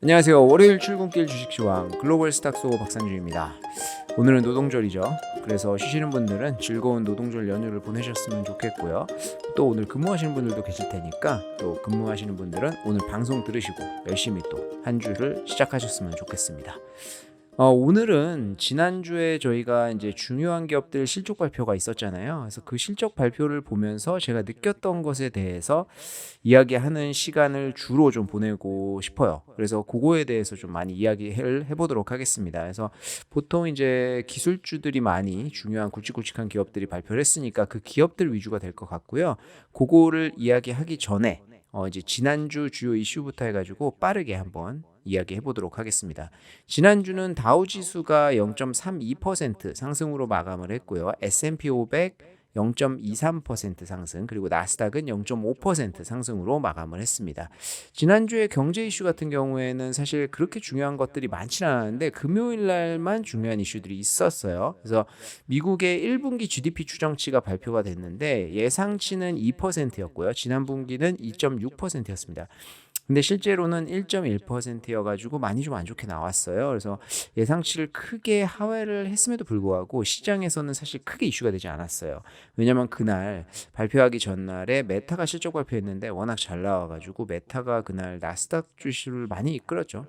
안녕하세요. 월요일 출근길 주식시황 글로벌 스탁소 박상준입니다. 오늘은 노동절이죠. 그래서 쉬시는 분들은 즐거운 노동절 연휴를 보내셨으면 좋겠고요. 또 오늘 근무하시는 분들도 계실 테니까 또 근무하시는 분들은 오늘 방송 들으시고 열심히 또 한 주를 시작하셨으면 좋겠습니다. 오늘은 지난주에 저희가 이제 중요한 기업들 실적 발표가 있었잖아요. 그래서 그 실적 발표를 보면서 제가 느꼈던 것에 대해서 이야기하는 시간을 주로 좀 보내고 싶어요. 그래서 그거에 대해서 좀 많이 이야기를 해보도록 하겠습니다. 그래서 보통 이제 기술주들이 많이 중요한 굵직굵직한 기업들이 발표를 했으니까 그 기업들 위주가 될 것 같고요. 그거를 이야기하기 전에 이제 지난주 주요 이슈부터 해가지고 빠르게 한번 이야기해 보도록 하겠습니다. 지난주는 다우 지수가 0.32% 상승으로 마감을 했고요. S&P 500 0.23% 상승, 그리고 나스닥은 0.5% 상승으로 마감을 했습니다. 지난주에 경제 이슈 같은 경우에는 사실 그렇게 중요한 것들이 많지는 않았는데 금요일 날만 중요한 이슈들이 있었어요. 그래서 미국의 1분기 GDP 추정치가 발표가 됐는데 예상치는 2%였고요. 지난 분기는 2.6%였습니다. 근데 실제로는 1.1%여가지고 많이 좀 안 좋게 나왔어요. 그래서 예상치를 크게 하회를 했음에도 불구하고 시장에서는 사실 크게 이슈가 되지 않았어요. 왜냐면 그날 발표하기 전날에 메타가 실적 발표했는데 워낙 잘 나와가지고 메타가 그날 나스닥 주식을 많이 이끌었죠.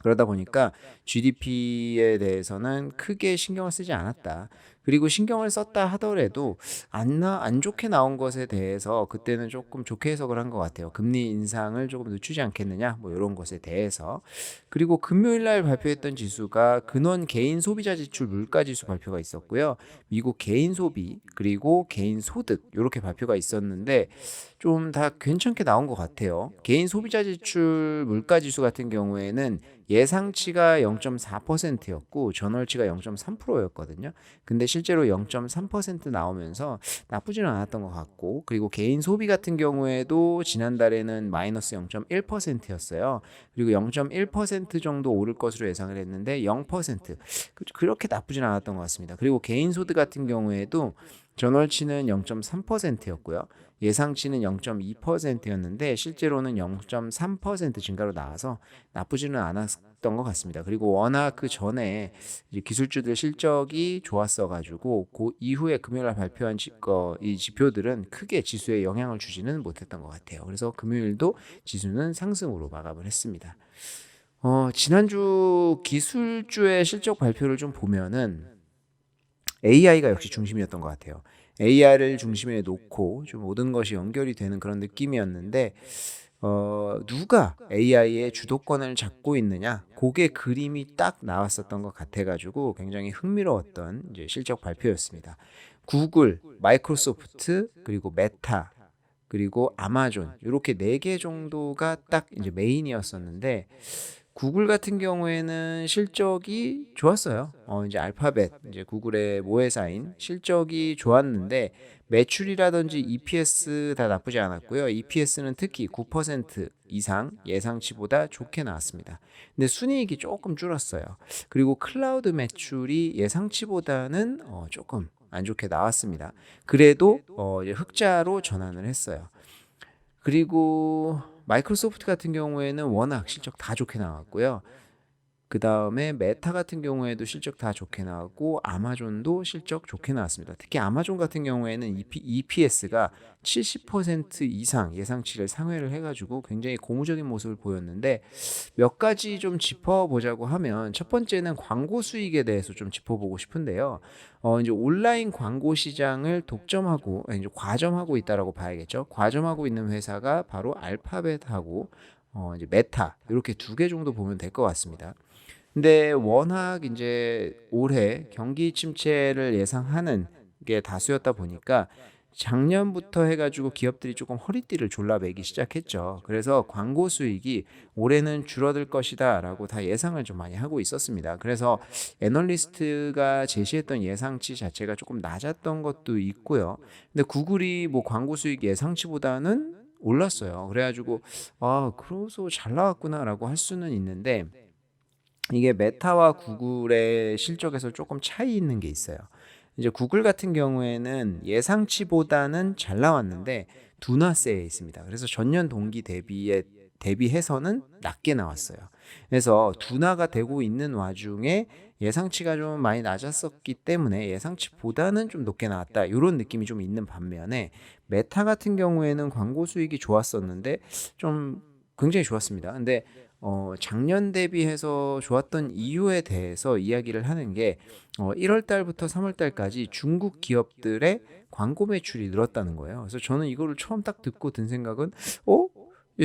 그러다 보니까 GDP에 대해서는 크게 신경을 쓰지 않았다. 그리고 신경을 썼다 하더라도 안 좋게 나온 것에 대해서 그때는 조금 좋게 해석을 한 것 같아요. 금리 인상을 조금 늦추지 않겠느냐, 뭐 이런 것에 대해서. 그리고 금요일 날 발표했던 지수가 근원 개인 소비자 지출 물가 지수 발표가 있었고요. 미국 개인 소비 그리고 개인 소득 이렇게 발표가 있었는데 좀 다 괜찮게 나온 것 같아요. 개인 소비자 지출 물가 지수 같은 경우에는 예상치가 0.4%였고 전월치가 0.3%였거든요. 근데 실제로 0.3% 나오면서 나쁘지는 않았던 것 같고, 그리고 개인 소비 같은 경우에도 지난달에는 마이너스 0.1%였어요. 그리고 0.1% 정도 오를 것으로 예상을 했는데 0% 그렇게 나쁘지는 않았던 것 같습니다. 그리고 개인 소득 같은 경우에도 전월치는 0.3%였고요. 예상치는 0.2%였는데 실제로는 0.3% 증가로 나와서 나쁘지는 않았던 것 같습니다. 그리고 워낙 그 전에 이제 기술주들 실적이 좋았어가지고 그 이후에 금요일날 발표한 이 지표들은 크게 지수에 영향을 주지는 못했던 것 같아요. 그래서 금요일도 지수는 상승으로 마감을 했습니다. 지난주 기술주의 실적 발표를 좀 보면은 AI가 역시 중심이었던 것 같아요. AI를 중심에 놓고 좀 모든 것이 연결이 되는 그런 느낌이었는데 누가 AI의 주도권을 잡고 있느냐, 그게 그림이 딱 나왔었던 것 같아가지고 굉장히 흥미로웠던 이제 실적 발표였습니다. 구글, 마이크로소프트, 그리고 메타, 그리고 아마존 이렇게 4개 정도가 딱 이제 메인이었었는데 구글 같은 경우에는 실적이 좋았어요. 이제 알파벳, 이제 구글의 모회사인 실적이 좋았는데 매출이라든지 EPS 다 나쁘지 않았고요. EPS는 특히 9% 이상 예상치보다 좋게 나왔습니다. 근데 순이익이 조금 줄었어요. 그리고 클라우드 매출이 예상치보다는 조금 안 좋게 나왔습니다. 그래도 이제 흑자로 전환을 했어요. 그리고 마이크로소프트 같은 경우에는 워낙 실적 다 좋게 나왔고요. 그 다음에 메타 같은 경우에도 실적 다 좋게 나왔고 아마존도 실적 좋게 나왔습니다. 특히 아마존 같은 경우에는 EPS가 70% 이상 예상치를 상회를 해가지고 굉장히 고무적인 모습을 보였는데 몇 가지 좀 짚어보자고 하면 첫 번째는 광고 수익에 대해서 좀 짚어보고 싶은데요. 이제 온라인 광고 시장을 독점하고 이제 과점하고 있다라고 봐야겠죠. 과점하고 있는 회사가 바로 알파벳하고 이제 메타 이렇게 2개 정도 보면 될 것 같습니다. 근데 워낙 이제 올해 경기 침체를 예상하는 게 다수였다 보니까 작년부터 해가지고 기업들이 조금 허리띠를 졸라매기 시작했죠. 그래서 광고 수익이 올해는 줄어들 것이다라고 다 예상을 좀 많이 하고 있었습니다. 그래서 애널리스트가 제시했던 예상치 자체가 조금 낮았던 것도 있고요. 근데 구글이 뭐 광고 수익 예상치보다는 올랐어요. 그래가지고 그래서 잘 나왔구나라고 할 수는 있는데 이게 메타와 구글의 실적에서 조금 차이 있는 게 있어요. 이제 구글 같은 경우에는 예상치보다는 잘 나왔는데 둔화세에 있습니다. 그래서 전년 동기 대비에 대비해서는 낮게 나왔어요. 그래서 둔화가 되고 있는 와중에 예상치가 좀 많이 낮았었기 때문에 예상치보다는 좀 높게 나왔다. 이런 느낌이 좀 있는 반면에 메타 같은 경우에는 광고 수익이 좋았었는데 좀 굉장히 좋았습니다. 근데 작년 대비해서 좋았던 이유에 대해서 이야기를 하는 게 1월 달부터 3월 달까지 중국 기업들의 광고 매출이 늘었다는 거예요. 그래서 저는 이거를 처음 딱 듣고 든 생각은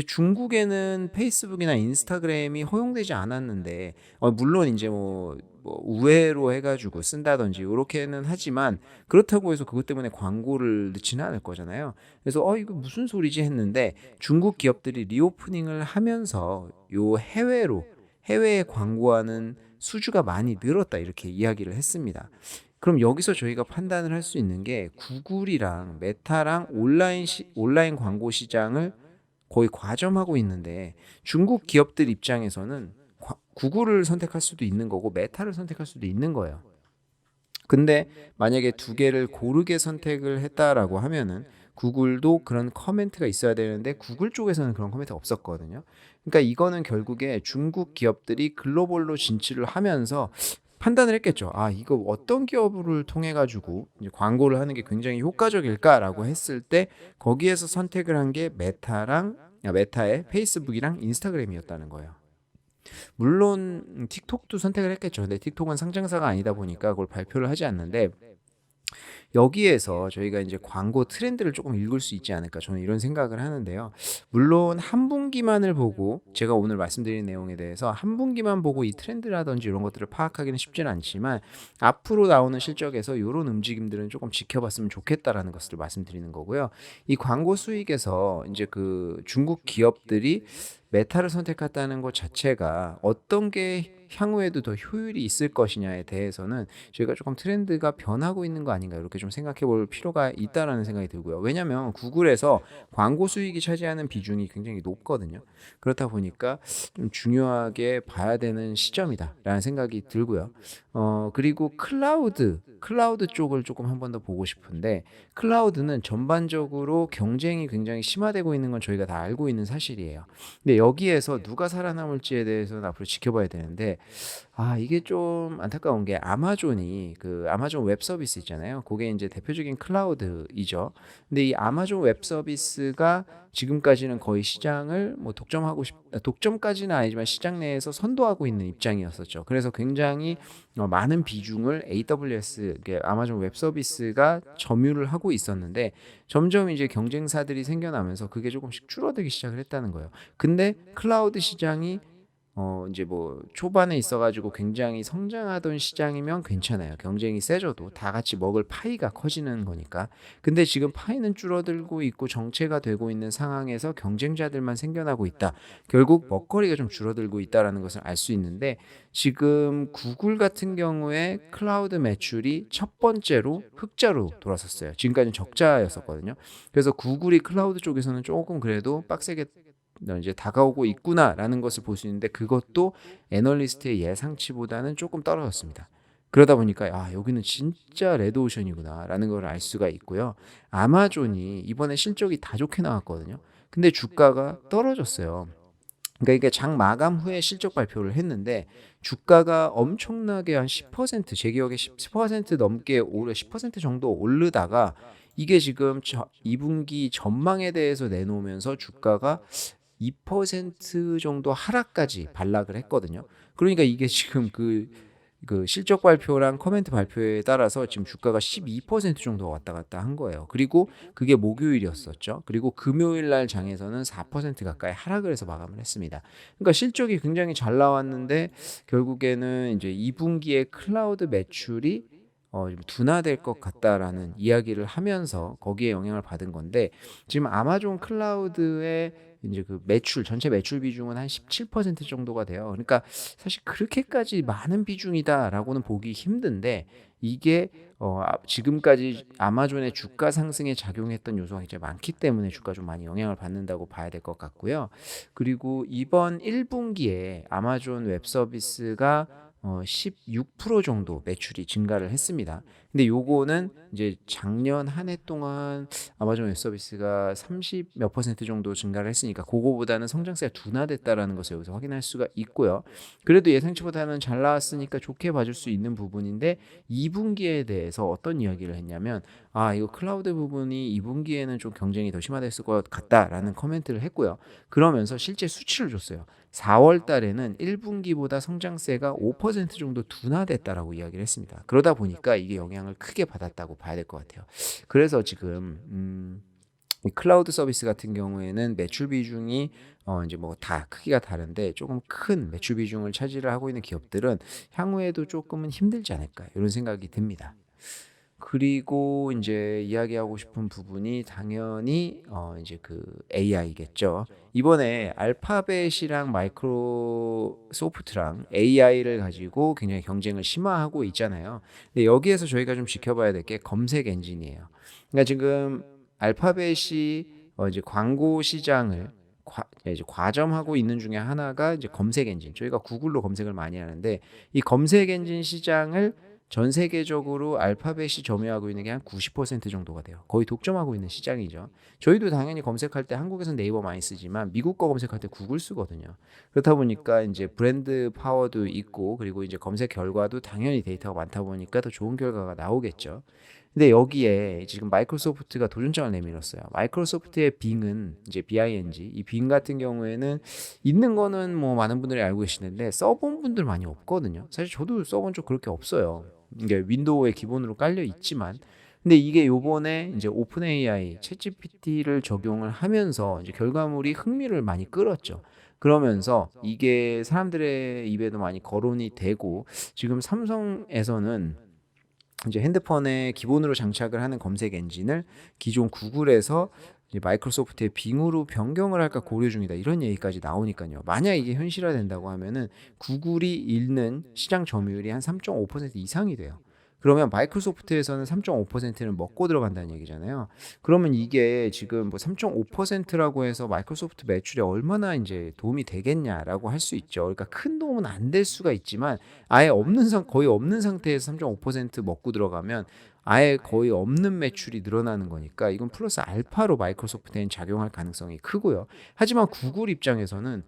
중국에는 페이스북이나 인스타그램이 허용되지 않았는데 물론 이제 뭐 우회로 해가지고 쓴다든지 이렇게는 하지만 그렇다고 해서 그것 때문에 광고를 넣지는 않을 거잖아요. 그래서 이거 무슨 소리지 했는데 중국 기업들이 리오프닝을 하면서 요 해외에 광고하는 수주가 많이 늘었다 이렇게 이야기를 했습니다. 그럼 여기서 저희가 판단을 할 수 있는 게 구글이랑 메타랑 온라인 광고 시장을 거의 과점하고 있는데 중국 기업들 입장에서는 구글을 선택할 수도 있는 거고 메타를 선택할 수도 있는 거예요. 근데 만약에 두 개를 고르게 선택을 했다라고 하면은 구글도 그런 커멘트가 있어야 되는데 구글 쪽에서는 그런 커멘트가 없었거든요. 그러니까 이거는 결국에 중국 기업들이 글로벌로 진출을 하면서 판단을 했겠죠. 이거 어떤 기업을 통해 가지고 광고를 하는 게 굉장히 효과적일까라고 했을 때 거기에서 선택을 한 게 메타의 페이스북이랑 인스타그램이었다는 거예요. 물론 틱톡도 선택을 했겠죠. 근데 틱톡은 상장사가 아니다 보니까 그걸 발표를 하지 않는데 여기에서 저희가 이제 광고 트렌드를 조금 읽을 수 있지 않을까 저는 이런 생각을 하는데요. 물론 한 분기만을 보고 제가 오늘 말씀드린 내용에 대해서 한 분기만 보고 이 트렌드라든지 이런 것들을 파악하기는 쉽지는 않지만 앞으로 나오는 실적에서 이런 움직임들은 조금 지켜봤으면 좋겠다라는 것을 말씀드리는 거고요. 이 광고 수익에서 이제 그 중국 기업들이 메타를 선택했다는 것 자체가 어떤 게 향후에도 더 효율이 있을 것이냐에 대해서는 저희가 조금 트렌드가 변하고 있는 거 아닌가 이렇게 좀 생각해 볼 필요가 있다라는 생각이 들고요. 왜냐하면 구글에서 광고 수익이 차지하는 비중이 굉장히 높거든요. 그렇다 보니까 좀 중요하게 봐야 되는 시점이다라는 생각이 들고요. 그리고 클라우드 쪽을 조금 한 번 더 보고 싶은데 클라우드는 전반적으로 경쟁이 굉장히 심화되고 있는 건 저희가 다 알고 있는 사실이에요. 근데 여기에서 누가 살아남을지에 대해서는 앞으로 지켜봐야 되는데 이게 좀 안타까운 게 아마존이 그 아마존 웹 서비스 있잖아요. 그게 이제 대표적인 클라우드이죠. 근데 이 아마존 웹 서비스가 지금까지는 거의 시장을 뭐 독점까지는 아니지만 시장 내에서 선도하고 있는 입장이었었죠. 그래서 굉장히 많은 비중을 AWS, 아마존 웹 서비스가 점유를 하고 있었는데 점점 이제 경쟁사들이 생겨나면서 그게 조금씩 줄어들기 시작을 했다는 거예요. 근데 클라우드 시장이 이제 뭐 초반에 있어가지고 굉장히 성장하던 시장이면 괜찮아요. 경쟁이 세져도 다 같이 먹을 파이가 커지는 거니까. 근데 지금 파이는 줄어들고 있고 정체가 되고 있는 상황에서 경쟁자들만 생겨나고 있다. 결국 먹거리가 좀 줄어들고 있다라는 것을 알 수 있는데 지금 구글 같은 경우에 클라우드 매출이 첫 번째로 흑자로 돌아섰어요. 지금까지는 적자였었거든요. 그래서 구글이 클라우드 쪽에서는 조금 그래도 빡세게 이제 다가오고 있구나라는 것을 볼 수 있는데 그것도 애널리스트의 예상치보다는 조금 떨어졌습니다. 그러다 보니까 여기는 진짜 레드오션이구나라는 걸 알 수가 있고요. 아마존이 이번에 실적이 다 좋게 나왔거든요. 근데 주가가 떨어졌어요. 그러니까 이게 장 마감 후에 실적 발표를 했는데 주가가 엄청나게 한 10%, 제 기억에 10% 넘게 10% 정도 오르다가 이게 지금 2분기 전망에 대해서 내놓으면서 주가가 2% 정도 하락까지 반락을 했거든요. 그러니까 이게 지금 그 실적 발표랑 커멘트 발표에 따라서 지금 주가가 12% 정도 왔다 갔다 한 거예요. 그리고 그게 목요일이었었죠. 그리고 금요일 날 장에서는 4% 가까이 하락을 해서 마감을 했습니다. 그러니까 실적이 굉장히 잘 나왔는데 결국에는 이제 2분기에 클라우드 매출이 좀 둔화될 것 같다라는 이야기를 하면서 거기에 영향을 받은 건데 지금 아마존 클라우드의 이제 그 전체 매출 비중은 한 17% 정도가 돼요. 그러니까 사실 그렇게까지 많은 비중이다라고는 보기 힘든데 이게 지금까지 아마존의 주가 상승에 작용했던 요소가 굉장히 많기 때문에 주가 좀 많이 영향을 받는다고 봐야 될 것 같고요. 그리고 이번 1분기에 아마존 웹 서비스가 16% 정도 매출이 증가를 했습니다. 근데 요거는 이제 작년 한 해 동안 아마존 웹 서비스가 30 몇 퍼센트 정도 증가를 했으니까 그거보다는 성장세가 둔화됐다라는 것을 여기서 확인할 수가 있고요. 그래도 예상치보다는 잘 나왔으니까 좋게 봐줄 수 있는 부분인데 2분기에 대해서 어떤 이야기를 했냐면 이거 클라우드 부분이 2분기에는 좀 경쟁이 더 심화됐을 것 같다라는 코멘트를 했고요. 그러면서 실제 수치를 줬어요. 4월 달에는 1분기보다 성장세가 5% 정도 둔화됐다라고 이야기를 했습니다. 그러다 보니까 이게 영향을 크게 받았다고 봐야 될 것 같아요. 그래서 지금 이 클라우드 서비스 같은 경우에는 매출 비중이 이제 뭐 다 크기가 다른데 조금 큰 매출 비중을 차지를 하고 있는 기업들은 향후에도 조금은 힘들지 않을까 이런 생각이 듭니다. 그리고 이제 이야기하고 싶은 부분이 당연히 이제 그 AI겠죠. 이번에 알파벳이랑 마이크로소프트랑 AI를 가지고 굉장히 경쟁을 심화하고 있잖아요. 근데 여기에서 저희가 좀 지켜봐야 될 게 검색 엔진이에요. 그러니까 지금 알파벳이 이제 광고 시장을 이제 과점하고 있는 중에 하나가 이제 검색 엔진. 저희가 구글로 검색을 많이 하는데 이 검색 엔진 시장을 전 세계적으로 알파벳이 점유하고 있는 게 한 90% 정도가 돼요. 거의 독점하고 있는 시장이죠. 저희도 당연히 검색할 때 한국에서는 네이버 많이 쓰지만 미국 거 검색할 때 구글 쓰거든요. 그렇다 보니까 이제 브랜드 파워도 있고 그리고 이제 검색 결과도 당연히 데이터가 많다 보니까 더 좋은 결과가 나오겠죠. 근데 여기에 지금 마이크로소프트가 도전장을 내밀었어요. 마이크로소프트의 빙은 이제 BING, 이 빙 같은 경우에는 있는 거는 뭐 많은 분들이 알고 계시는데 써본 분들 많이 없거든요. 사실 저도 써본 적 그렇게 없어요. 이게 윈도우에 기본으로 깔려 있지만, 근데 이게 요번에 이제 오픈 AI, 챗GPT를 적용을 하면서 이제 결과물이 흥미를 많이 끌었죠. 그러면서 이게 사람들의 입에도 많이 거론이 되고 지금 삼성에서는 이제 핸드폰에 기본으로 장착을 하는 검색 엔진을 기존 구글에서 이제 마이크로소프트의 빙으로 변경을 할까 고려 중이다 이런 얘기까지 나오니까요. 만약 이게 현실화된다고 하면은 구글이 잃는 시장 점유율이 한 3.5% 이상이 돼요. 그러면 마이크로소프트에서는 3.5%는 먹고 들어간다는 얘기잖아요. 그러면 이게 지금 뭐 3.5%라고 해서 마이크로소프트 매출에 얼마나 이제 도움이 되겠냐라고 할 수 있죠. 그러니까 큰 도움은 안 될 수가 있지만 아예 거의 없는 상태에서 3.5% 먹고 들어가면 아예 거의 없는 매출이 늘어나는 거니까 이건 플러스 알파로 마이크로소프트에는 작용할 가능성이 크고요. 하지만 구글 입장에서는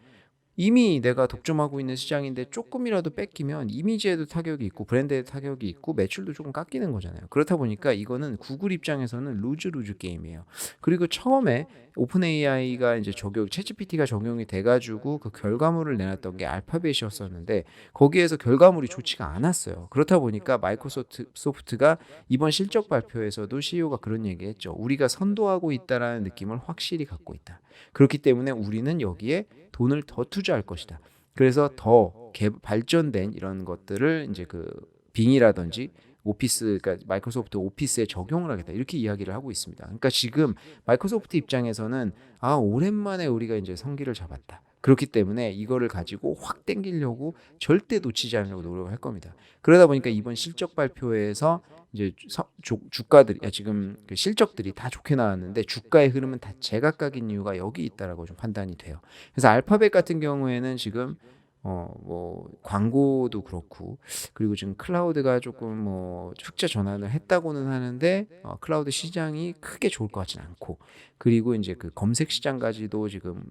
이미 내가 독점하고 있는 시장인데 조금이라도 뺏기면 이미지에도 타격이 있고 브랜드에 타격이 있고 매출도 조금 깎이는 거잖아요. 그렇다 보니까 이거는 구글 입장에서는 루즈 게임이에요. 그리고 처음에 오픈 AI가 이제 챗GPT가 적용이 돼가지고 그 결과물을 내놨던 게 알파벳이었었는데 거기에서 결과물이 좋지가 않았어요. 그렇다 보니까 마이크로소프트가 이번 실적 발표에서도 CEO가 그런 얘기했죠. 우리가 선도하고 있다라는 느낌을 확실히 갖고 있다. 그렇기 때문에 우리는 여기에 돈을 더 투자할 것이다. 그래서 더 발전된 이런 것들을 이제 그 빙이라든지 오피스, 그러니까 마이크로소프트 오피스에 적용을 하겠다 이렇게 이야기를 하고 있습니다. 그러니까 지금 마이크로소프트 입장에서는 오랜만에 우리가 이제 성기를 잡았다. 그렇기 때문에 이거를 가지고 확 땡기려고 절대 놓치지 않으려고 노력을 할 겁니다. 그러다 보니까 이번 실적 발표에서 이제 주가들이 지금 그 실적들이 다 좋게 나왔는데 주가의 흐름은 다 제각각인 이유가 여기 있다라고 좀 판단이 돼요. 그래서 알파벳 같은 경우에는 지금 뭐 광고도 그렇고 그리고 지금 클라우드가 조금 뭐 흑자 전환을 했다고는 하는데 클라우드 시장이 크게 좋을 것 같지는 않고 그리고 이제 그 검색 시장까지도 지금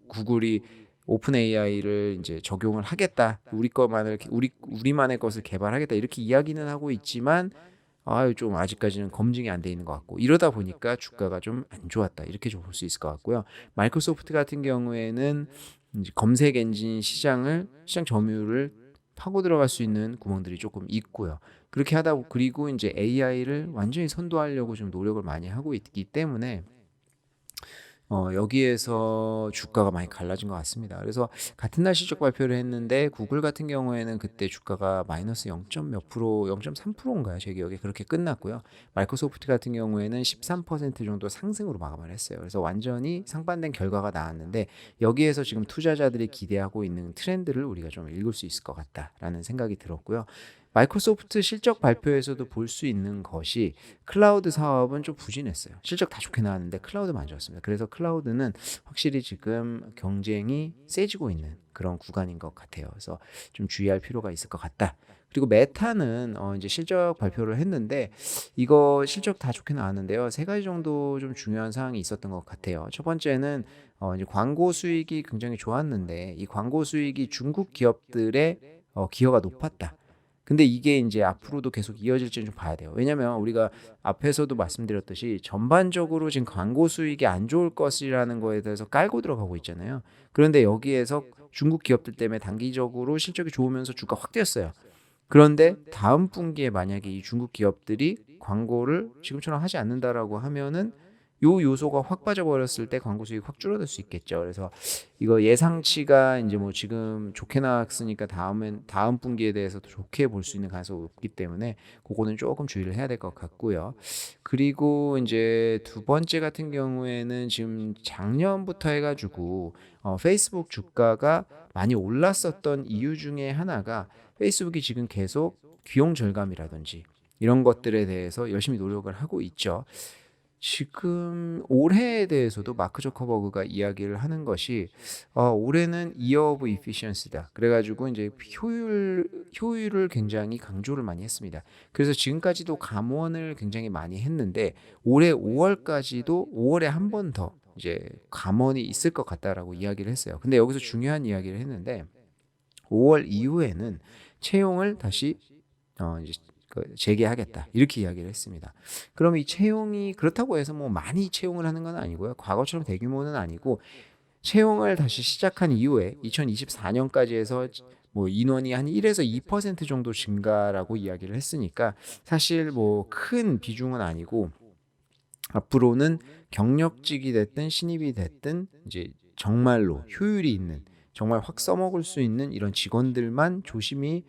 구글이 오픈 AI를 이제 적용을 하겠다. 우리만의 것을 개발하겠다. 이렇게 이야기는 하고 있지만 좀 아직까지는 검증이 안 돼 있는 것 같고 이러다 보니까 주가가 좀 안 좋았다. 이렇게 좀 볼 수 있을 것 같고요. 마이크로소프트 같은 경우에는 이제 검색 엔진 시장 점유율을 파고 들어갈 수 있는 구멍들이 조금 있고요. 그렇게 그리고 이제 AI를 완전히 선도하려고 좀 노력을 많이 하고 있기 때문에 여기에서 주가가 많이 갈라진 것 같습니다. 그래서 같은 날 실적 발표를 했는데 구글 같은 경우에는 그때 주가가 마이너스 0. 몇 프로, 0.3%인가요? 제 기억에 그렇게 끝났고요. 마이크로소프트 같은 경우에는 13% 정도 상승으로 마감을 했어요. 그래서 완전히 상반된 결과가 나왔는데 여기에서 지금 투자자들이 기대하고 있는 트렌드를 우리가 좀 읽을 수 있을 것 같다라는 생각이 들었고요. 마이크로소프트 실적 발표에서도 볼 수 있는 것이 클라우드 사업은 좀 부진했어요. 실적 다 좋게 나왔는데 클라우드만 안 좋았습니다. 그래서 클라우드는 확실히 지금 경쟁이 세지고 있는 그런 구간인 것 같아요. 그래서 좀 주의할 필요가 있을 것 같다. 그리고 메타는 이제 실적 발표를 했는데 이거 실적 다 좋게 나왔는데요. 세 가지 정도 좀 중요한 사항이 있었던 것 같아요. 첫 번째는 이제 광고 수익이 굉장히 좋았는데 이 광고 수익이 중국 기업들의 기여가 높았다. 근데 이게 이제 앞으로도 계속 이어질지는 좀 봐야 돼요. 왜냐면 우리가 앞에서도 말씀드렸듯이 전반적으로 지금 광고 수익이 안 좋을 것이라는 거에 대해서 깔고 들어가고 있잖아요. 그런데 여기에서 중국 기업들 때문에 단기적으로 실적이 좋으면서 주가 확 뛰었어요. 그런데 다음 분기에 만약에 이 중국 기업들이 광고를 지금처럼 하지 않는다라고 하면은 요 요소가 확 빠져버렸을 때 광고 수익이 확 줄어들 수 있겠죠. 그래서 이거 예상치가 이제 뭐 지금 좋게 나왔으니까 다음 분기에 대해서도 좋게 볼 수 있는 가능성이 높기 때문에 그거는 조금 주의를 해야 될 것 같고요. 그리고 이제 두 번째 같은 경우에는 지금 작년부터 해가지고 페이스북 주가가 많이 올랐었던 이유 중에 하나가 페이스북이 지금 계속 비용 절감이라든지 이런 것들에 대해서 열심히 노력을 하고 있죠. 지금 올해에 대해서도 마크 저커버그가 이야기를 하는 것이 올해는 Year of Efficiency다. 그래가지고 이제 효율을 굉장히 강조를 많이 했습니다. 그래서 지금까지도 감원을 굉장히 많이 했는데 올해 5월까지도 5월에 한 번 더 이제 감원이 있을 것 같다라고 이야기를 했어요. 근데 여기서 중요한 이야기를 했는데 5월 이후에는 채용을 다시 이제 재개하겠다 이렇게 이야기를 했습니다. 그럼 이 채용이 그렇다고 해서 뭐 많이 채용을 하는 건 아니고요. 과거처럼 대규모는 아니고 채용을 다시 시작한 이후에 2024년까지 해서 뭐 인원이 한 1에서 2% 정도 증가라고 이야기를 했으니까 사실 뭐 큰 비중은 아니고 앞으로는 경력직이 됐든 신입이 됐든 이제 정말로 효율이 있는 정말 확 써먹을 수 있는 이런 직원들만 조심히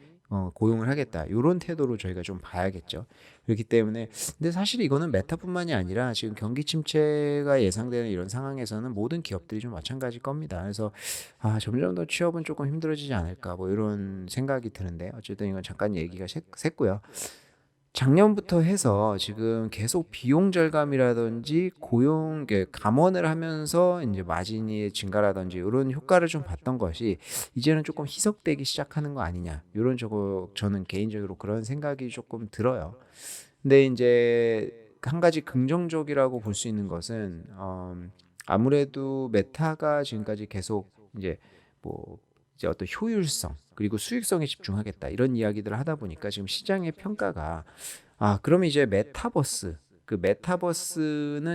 고용을 하겠다. 이런 태도로 저희가 좀 봐야겠죠. 그렇기 때문에 근데 사실 이거는 메타뿐만이 아니라 지금 경기 침체가 예상되는 이런 상황에서는 모든 기업들이 좀 마찬가지일 겁니다. 그래서 점점 더 취업은 조금 힘들어지지 않을까 뭐 이런 생각이 드는데 어쨌든 이건 잠깐 얘기가 샜고요. 작년부터 해서 지금 계속 비용 절감이라든지 고용 감원을 하면서 이제 마진이 증가라든지 이런 효과를 좀 봤던 것이 이제는 조금 희석되기 시작하는 거 아니냐 이런 저는 개인적으로 그런 생각이 조금 들어요. 근데 이제 한 가지 긍정적이라고 볼 수 있는 것은 아무래도 메타가 지금까지 계속 뭐 이제 어떤 효율성 그리고 수익성에 집중하겠다 이런 이야기들을 하다 보니까 지금 시장의 평가가 그러면 이제 메타버스는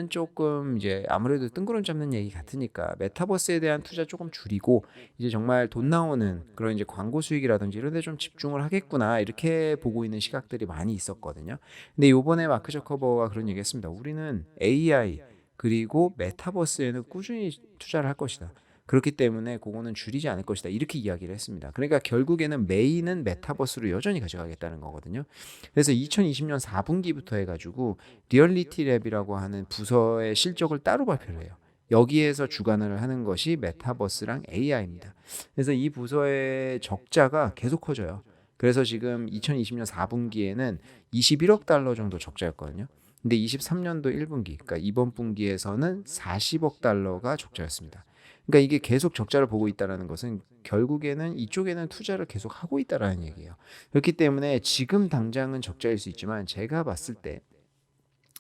조금 이제 아무래도 뜬구름 잡는 얘기 같으니까 메타버스에 대한 투자 조금 줄이고 이제 정말 돈 나오는 그런 이제 광고 수익이라든지 이런 데 좀 집중을 하겠구나 이렇게 보고 있는 시각들이 많이 있었거든요. 근데 요번에 마크 저커버가 그런 얘기 했습니다. 우리는 AI 그리고 메타버스에는 꾸준히 투자를 할 것이다. 그렇기 때문에 그거는 줄이지 않을 것이다. 이렇게 이야기를 했습니다. 그러니까 결국에는 메인은 메타버스로 여전히 가져가겠다는 거거든요. 그래서 2020년 4분기부터 해가지고 리얼리티 랩이라고 하는 부서의 실적을 따로 발표를 해요. 여기에서 주관을 하는 것이 메타버스랑 AI입니다. 그래서 이 부서의 적자가 계속 커져요. 그래서 지금 2020년 4분기에는 21억 달러 정도 적자였거든요. 근데 23년도 1분기, 그러니까 이번 분기에서는 40억 달러가 적자였습니다. 그러니까 이게 계속 적자를 보고 있다는 것은 결국에는 이쪽에는 투자를 계속 하고 있다는 얘기예요. 그렇기 때문에 지금 당장은 적자일 수 있지만 제가 봤을 때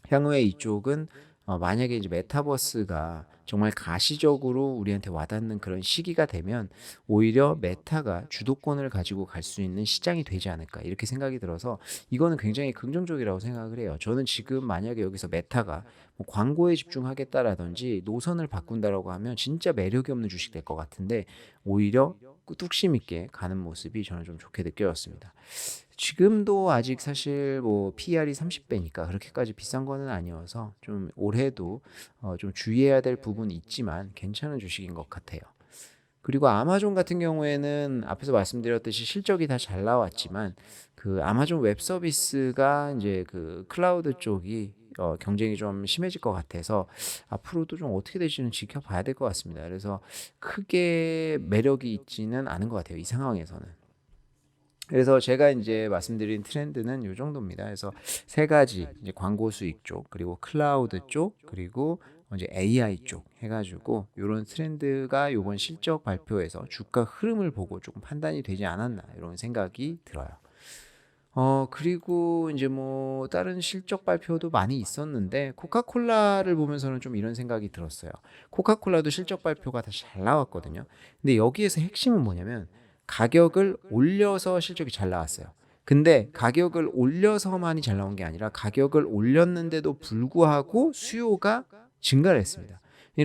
향후에 이쪽은 만약에 이제 메타버스가 정말 가시적으로 우리한테 와닿는 그런 시기가 되면 오히려 메타가 주도권을 가지고 갈 수 있는 시장이 되지 않을까 이렇게 생각이 들어서 이거는 굉장히 긍정적이라고 생각을 해요. 저는 지금 만약에 여기서 메타가 뭐 광고에 집중하겠다라든지 노선을 바꾼다라고 하면 진짜 매력이 없는 주식 될 것 같은데 오히려 뚝심 있게 가는 모습이 저는 좀 좋게 느껴졌습니다. 지금도 아직 사실 뭐 PER이 30배니까 그렇게까지 비싼 거는 아니어서 좀 올해도 좀 주의해야 될 부분이 있지만 괜찮은 주식인 것 같아요. 그리고 아마존 같은 경우에는 앞에서 말씀드렸듯이 실적이 다 잘 나왔지만 그 아마존 웹 서비스가 이제 그 클라우드 쪽이 경쟁이 좀 심해질 것 같아서 앞으로도 좀 어떻게 될지는 지켜봐야 될 것 같습니다. 그래서 크게 매력이 있지는 않은 것 같아요. 이 상황에서는. 그래서 제가 이제 말씀드린 트렌드는 요 정도입니다. 그래서 세 가지 이제 광고 수익 쪽, 그리고 클라우드 쪽, 그리고 이제 AI 쪽 해가지고 요런 트렌드가 요번 실적 발표에서 주가 흐름을 보고 조금 판단이 되지 않았나 이런 생각이 들어요. 그리고 이제 뭐 다른 실적 발표도 많이 있었는데 코카콜라를 보면서는 좀 이런 생각이 들었어요. 코카콜라도 실적 발표가 다 잘 나왔거든요. 근데 여기에서 핵심은 뭐냐면 가격을 올려서 실적이 잘 나왔어요. 근데 가격을 올려서만이 잘 나온 게 아니라 가격을 올렸는데도 불구하고 수요가 증가를 했습니다.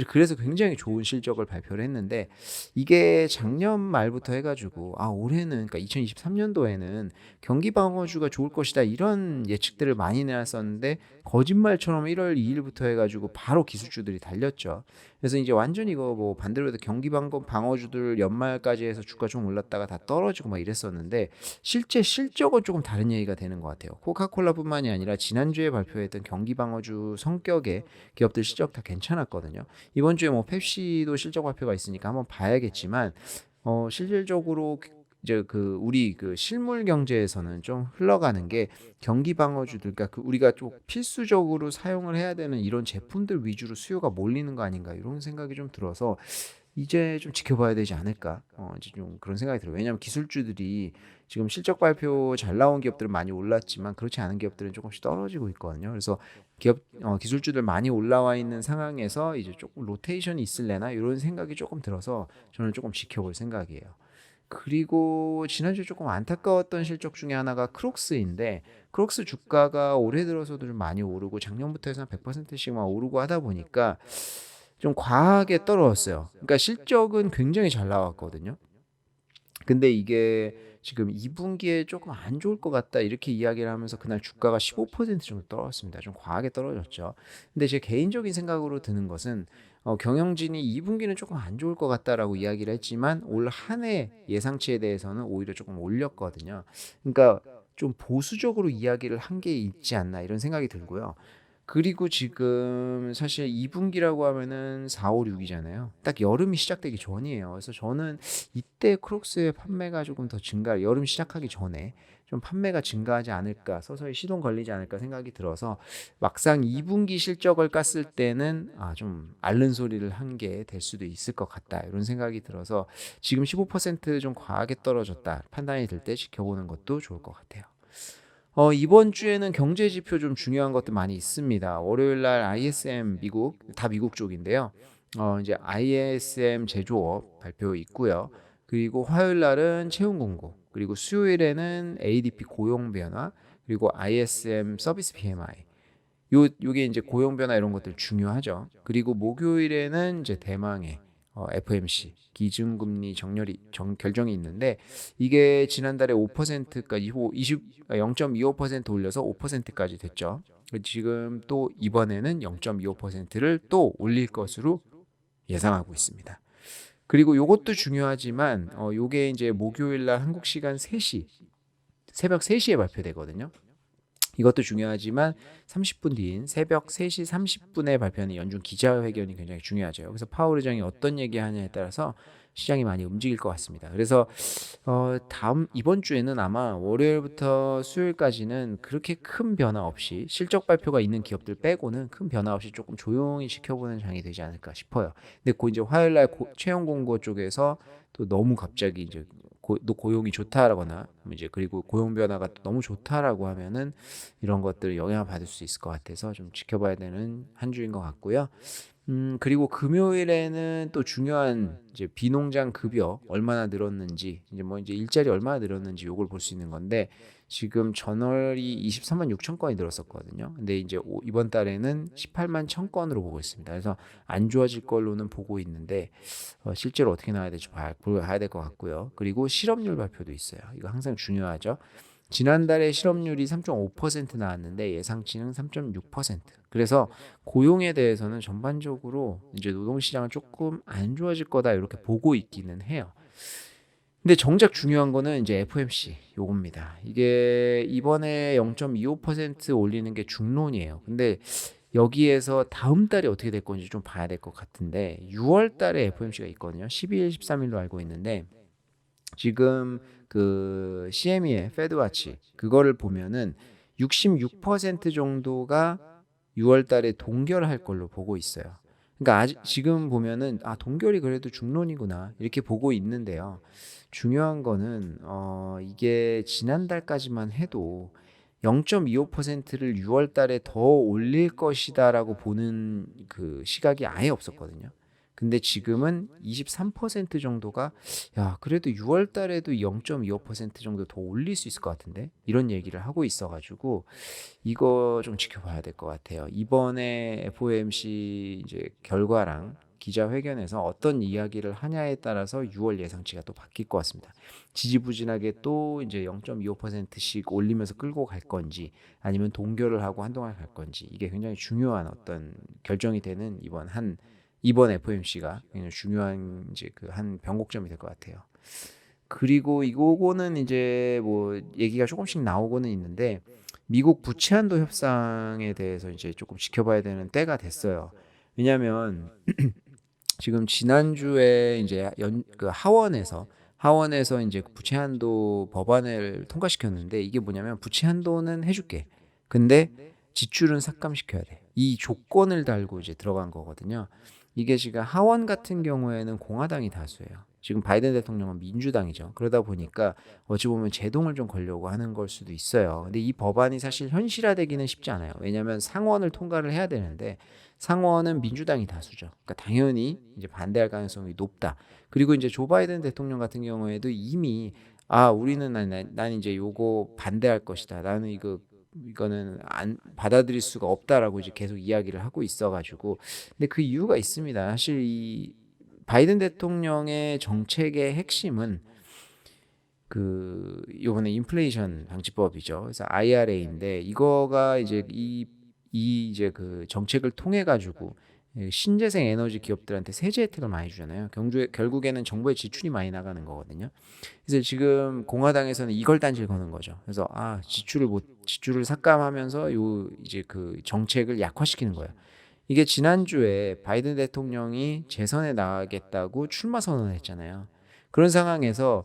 그래서 굉장히 좋은 실적을 발표를 했는데 이게 작년 말부터 해가지고 올해는 그러니까 2023년도에는 경기 방어주가 좋을 것이다 이런 예측들을 많이 내놨었는데 거짓말처럼 1월 2일부터 해가지고 바로 기술주들이 달렸죠. 그래서 이제 완전히 이거 뭐 반대로 해서 경기 방어주들 연말까지 해서 주가 좀 올랐다가 다 떨어지고 막 이랬었는데 실제 실적은 조금 다른 얘기가 되는 것 같아요. 코카콜라뿐만이 아니라 지난주에 발표했던 경기 방어주 성격의 기업들 실적 다 괜찮았거든요. 이번 주에 뭐 펩시도 실적 발표가 있으니까 한번 봐야겠지만 실질적으로 이제 우리 실물 경제에서는 좀 흘러가는 게 경기 방어주들, 그러니까 우리가 좀 필수적으로 사용을 해야 되는 이런 제품들 위주로 수요가 몰리는 거 아닌가 이런 생각이 좀 들어서 이제 좀 지켜봐야 되지 않을까 이제 좀 그런 생각이 들어요. 왜냐하면 기술주들이 지금 실적 발표 잘 나온 기업들은 많이 올랐지만 그렇지 않은 기업들은 조금씩 떨어지고 있거든요. 그래서 기술주들 많이 올라와 있는 상황에서 이제 조금 로테이션이 있을래나 이런 생각이 조금 들어서 저는 조금 지켜볼 생각이에요. 그리고 지난주에 조금 안타까웠던 실적 중에 하나가 크록스인데 크록스 주가가 올해 들어서도 좀 많이 오르고 작년부터 해서 한 100%씩만 오르고 하다 보니까 좀 과하게 떨어졌어요. 그러니까 실적은 굉장히 잘 나왔거든요. 근데 이게 지금 2분기에 조금 안 좋을 것 같다 이렇게 이야기를 하면서 그날 주가가 15% 정도 떨어졌습니다. 좀 과하게 떨어졌죠. 근데 제 개인적인 생각으로 드는 것은 경영진이 2분기는 조금 안 좋을 것 같다라고 이야기를 했지만 올 한 해 예상치에 대해서는 오히려 조금 올렸거든요. 그러니까 좀 보수적으로 이야기를 한 게 있지 않나 이런 생각이 들고요. 그리고 지금 사실 2분기라고 하면은 4, 5, 6이잖아요. 딱 여름이 시작되기 전이에요. 그래서 저는 이때 크록스의 판매가 조금 더 여름 시작하기 전에 좀 판매가 증가하지 않을까, 서서히 시동 걸리지 않을까 생각이 들어서 막상 2분기 실적을 깠을 때는 좀 앓는 소리를 한 게 될 수도 있을 것 같다. 이런 생각이 들어서 지금 15%좀 과하게 떨어졌다. 판단이 들 때 지켜보는 것도 좋을 것 같아요. 이번 주에는 경제 지표 좀 중요한 것들 많이 있습니다. 월요일 날 ISM 다 미국 쪽인데요. 이제 ISM 제조업 발표 있고요. 그리고 화요일 날은 채용 공고, 그리고 수요일에는 ADP 고용 변화, 그리고 ISM 서비스 PMI. 요게 이제 고용 변화 이런 것들 중요하죠. 그리고 목요일에는 이제 대망의 FMC 기준금리 결정이 있는데 이게 지난달에 5%까지 0.25% 올려서 5%까지 됐죠. 지금 또 이번에는 0.25%를 또 올릴 것으로 예상하고 있습니다. 그리고 요것도 중요하지만 요게 이제 목요일 날 한국 시간 3시 새벽 3시에 발표되거든요. 이것도 중요하지만 30분 뒤인 새벽 3시 30분에 발표하는 연준 기자회견이 굉장히 중요하죠. 그래서 파월 의장이 어떤 얘기하냐에 따라서 시장이 많이 움직일 것 같습니다. 그래서 이번 주에는 아마 월요일부터 수요일까지는 그렇게 큰 변화 없이 실적 발표가 있는 기업들 빼고는 큰 변화 없이 조금 조용히 지켜보는 장이 되지 않을까 싶어요. 근데 이제 화요일 날 채용 공고 쪽에서 또 너무 갑자기 이제 고용이 좋다라거나 이제 그리고 고용 변화가 너무 좋다라고 하면은 이런 것들 영향을 받을 수 있을 것 같아서 좀 지켜봐야 되는 한 주인 것 같고요. 그리고 금요일에는 또 중요한 이제 비농장 급여 얼마나 늘었는지 이제 일자리 얼마나 늘었는지 요걸 볼 수 있는 건데 지금 전월이 23만 6천 건이 늘었었거든요. 근데 이제 이번 달에는 18만 1천 건으로 보고 있습니다. 그래서 안 좋아질 걸로는 보고 있는데 실제로 어떻게 나와야 될지 봐야 될 것 같고요. 그리고 실업률 발표도 있어요. 이거 항상 중요하죠. 지난달에 실업률이 3.5% 나왔는데 예상치는 3.6%. 그래서 고용에 대해서는 전반적으로 이제 노동시장은 조금 안 좋아질 거다 이렇게 보고 있기는 해요. 근데 정작 중요한 거는 이제 FOMC 요겁니다. 이게 이번에 0.25% 올리는 게 중론이에요. 근데 여기에서 다음 달에 어떻게 될 건지 좀 봐야 될 것 같은데 6월 달에 FOMC가 있거든요. 12일, 13일로 알고 있는데 지금 그 CME의 페드와치 그거를 보면은 66% 정도가 6월 달에 동결할 걸로 보고 있어요. 그러니까 아직 지금 보면은 '아 동결이 그래도 중론이구나.' 이렇게 보고 있는데요. 중요한 거는 이게 지난달까지만 해도 0.25%를 6월 달에 더 올릴 것이다라고 보는 그 시각이 아예 없었거든요. 근데 지금은 23% 정도가 '야 그래도 6월 달에도 0.25% 정도 더 올릴 수 있을 것 같은데?' 이런 얘기를 하고 있어 가지고 이거 좀 지켜봐야 될 것 같아요. 이번에 FOMC 이제 결과랑 기자회견에서 어떤 이야기를 하냐에 따라서 6월 예상치가 또 바뀔 것 같습니다. 지지부진하게 또 이제 0.25%씩 올리면서 끌고 갈 건지 아니면 동결을 하고 한동안 갈 건지 이게 굉장히 중요한 어떤 결정이 되는 이번 FOMC가 굉장히 중요한 이제 그 한 변곡점이 될 것 같아요. 그리고 이거는 이제 뭐 얘기가 조금씩 나오고는 있는데 미국 부채 한도 협상에 대해서 이제 조금 지켜봐야 되는 때가 됐어요. 왜냐하면 지금 지난주에 이제 그 하원에서 이제 부채 한도 법안을 통과시켰는데 이게 뭐냐면 부채 한도는 해줄게. 근데 지출은 삭감시켜야 돼. 이 조건을 달고 이제 들어간 거거든요. 이게 지금 하원 같은 경우에는 공화당이 다수예요. 지금 바이든 대통령은 민주당이죠. 그러다 보니까 어찌 보면 제동을 좀 걸려고 하는 걸 수도 있어요. 근데 이 법안이 사실 현실화되기는 쉽지 않아요. 왜냐하면 상원을 통과를 해야 되는데 상원은 민주당이 다수죠. 그러니까 당연히 이제 반대할 가능성이 높다. 그리고 이제 조 바이든 대통령 같은 경우에도 이미 우리는 난 이제 요거 반대할 것이다. 나는 이거는 안 받아들일 수가 없다라고 이제 계속 이야기를 하고 있어가지고 근데 그 이유가 있습니다. 사실 이 바이든 대통령의 정책의 핵심은 그 요번에 인플레이션 방지법이죠. 그래서 IRA인데 이거가 이제 이 이제 그 정책을 통해 가지고 신재생 에너지 기업들한테 세제 혜택을 많이 주잖아요. 결국에는 정부의 지출이 많이 나가는 거거든요. 그래서 지금 공화당에서는 이걸 단질 거는 거죠. 그래서 지출을 삭감하면서 요 이제 그 정책을 약화시키는 거예요. 이게 지난주에 바이든 대통령이 재선에 나가겠다고 출마 선언을 했잖아요. 그런 상황에서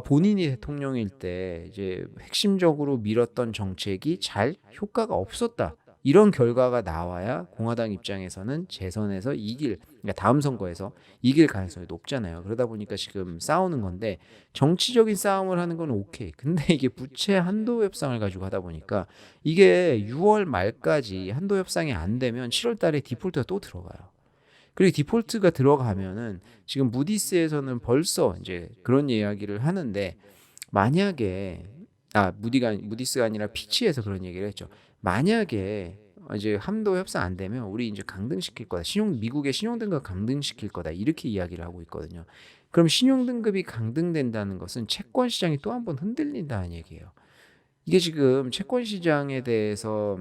본인이 대통령일 때 이제 핵심적으로 밀었던 정책이 잘 효과가 없었다. 이런 결과가 나와야 공화당 입장에서는 재선에서 그러니까 다음 선거에서 이길 가능성이 높잖아요. 그러다 보니까 지금 싸우는 건데 정치적인 싸움을 하는 건 오케이. 근데 이게 부채 한도 협상을 가지고 하다 보니까 이게 6월 말까지 한도 협상이 안 되면 7월 달에 디폴트가 또 들어가요. 그리고 디폴트가 들어가면은 지금 무디스에서는 벌써 이제 그런 이야기를 하는데 만약에 무디스가 아니라 피치에서 그런 얘기를 했죠. 만약에 이제 한도 협상 안 되면 우리 이제 강등시킬 거다. 미국의 신용 등급 강등시킬 거다. 이렇게 이야기를 하고 있거든요. 그럼 신용 등급이 강등된다는 것은 채권 시장이 또 한 번 흔들린다는 얘기예요. 이게 지금 채권 시장에 대해서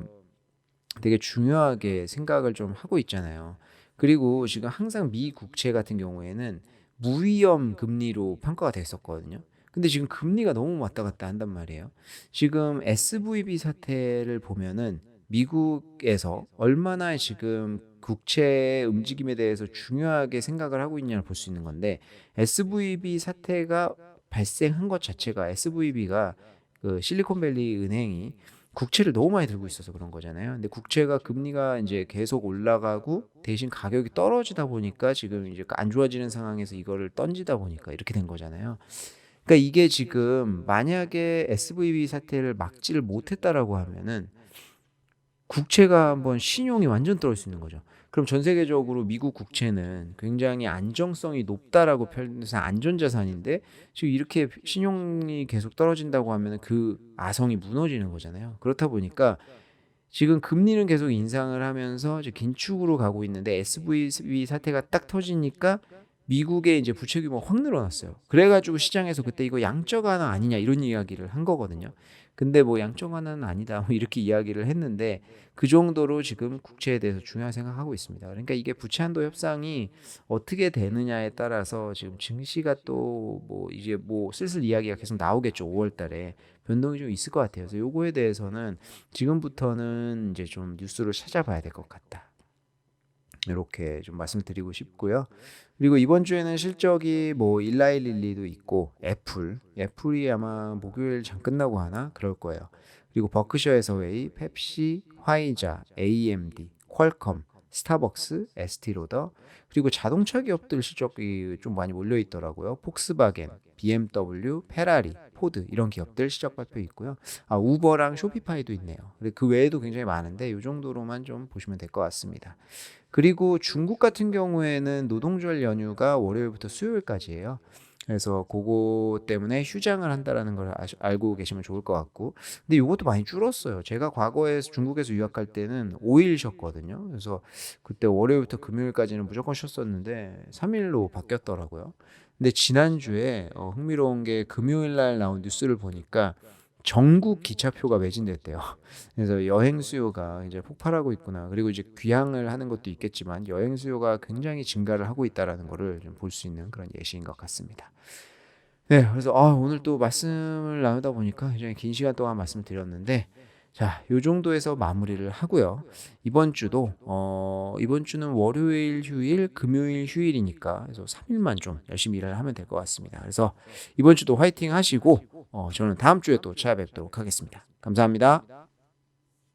되게 중요하게 생각을 좀 하고 있잖아요. 그리고 지금 항상 미 국채 같은 경우에는 무위험 금리로 평가가 됐었거든요. 근데 지금 금리가 너무 왔다 갔다 한단 말이에요. 지금 SVB 사태를 보면은 미국에서 얼마나 지금 국채 움직임에 대해서 중요하게 생각을 하고 있냐를 볼 수 있는 건데 SVB 사태가 발생한 것 자체가 SVB가 그 실리콘밸리 은행이 국채를 너무 많이 들고 있어서 그런 거잖아요. 근데 국채가 금리가 이제 계속 올라가고 대신 가격이 떨어지다 보니까 지금 이제 안 좋아지는 상황에서 이거를 던지다 보니까 이렇게 된 거잖아요. 그러니까 이게 지금 만약에 SVB 사태를 막지를 못했다라고 하면은 국채가 한번 신용이 완전 떨어질 수 있는 거죠. 그럼 전 세계적으로 미국 국채는 굉장히 안정성이 높다라고 표현해서 안전자산인데 지금 이렇게 신용이 계속 떨어진다고 하면 그 아성이 무너지는 거잖아요. 그렇다 보니까 지금 금리는 계속 인상을 하면서 이제 긴축으로 가고 있는데 SVB 사태가 딱 터지니까 미국의 이제 부채 규모가 확 늘어났어요. 그래가지고 시장에서 그때 이거 양적 완화 아니냐 이런 이야기를 한 거거든요. 근데 뭐 양적 완화는 아니다 뭐 이렇게 이야기를 했는데 그 정도로 지금 국채에 대해서 중요하게 생각하고 있습니다. 그러니까 이게 부채 한도 협상이 어떻게 되느냐에 따라서 지금 증시가 또 뭐 이제 뭐 슬슬 이야기가 계속 나오겠죠. 5월 달에 변동이 좀 있을 것 같아요. 그래서 요거에 대해서는 지금부터는 이제 좀 뉴스를 찾아봐야 될 것 같다. 이렇게 좀 말씀드리고 싶고요. 그리고 이번 주에는 실적이 뭐 일라이릴리도 있고 애플이 아마 목요일 장 끝나고 하나 그럴 거예요. 그리고 버크셔 해서웨이, 펩시, 화이자, AMD, 퀄컴, 스타벅스, 에스티로더, 그리고 자동차 기업들 실적이 좀 많이 몰려 있더라고요. 폭스바겐, BMW, 페라리, 포드 이런 기업들 실적 발표 있고요. 우버랑 쇼피파이도 있네요. 그 외에도 굉장히 많은데 이 정도로만 좀 보시면 될 것 같습니다. 그리고 중국 같은 경우에는 노동절 연휴가 월요일부터 수요일까지예요. 그래서 그거 때문에 휴장을 한다라는 걸 알고 계시면 좋을 것 같고, 근데 이것도 많이 줄었어요. 제가 과거에 중국에서 유학할 때는 5일 쉬었거든요. 그래서 그때 월요일부터 금요일까지는 무조건 쉬었었는데 3일로 바뀌었더라고요. 근데 지난주에 흥미로운 게 금요일 날 나온 뉴스를 보니까 전국 기차표가 매진됐대요. 그래서 여행 수요가 이제 폭발하고 있구나. 그리고 이제 귀향을 하는 것도 있겠지만 여행 수요가 굉장히 증가를 하고 있다라는 거를 좀 볼 수 있는 그런 예시인 것 같습니다. 네, 그래서 오늘 또 말씀을 나누다 보니까 굉장히 긴 시간 동안 말씀드렸는데, 자, 요 정도에서 마무리를 하고요. 이번 주는 월요일 휴일, 금요일 휴일이니까 그래서 3일만 좀 열심히 일을 하면 될 것 같습니다. 그래서 이번 주도 화이팅 하시고 저는 다음 주에 또 찾아뵙도록 하겠습니다. 감사합니다.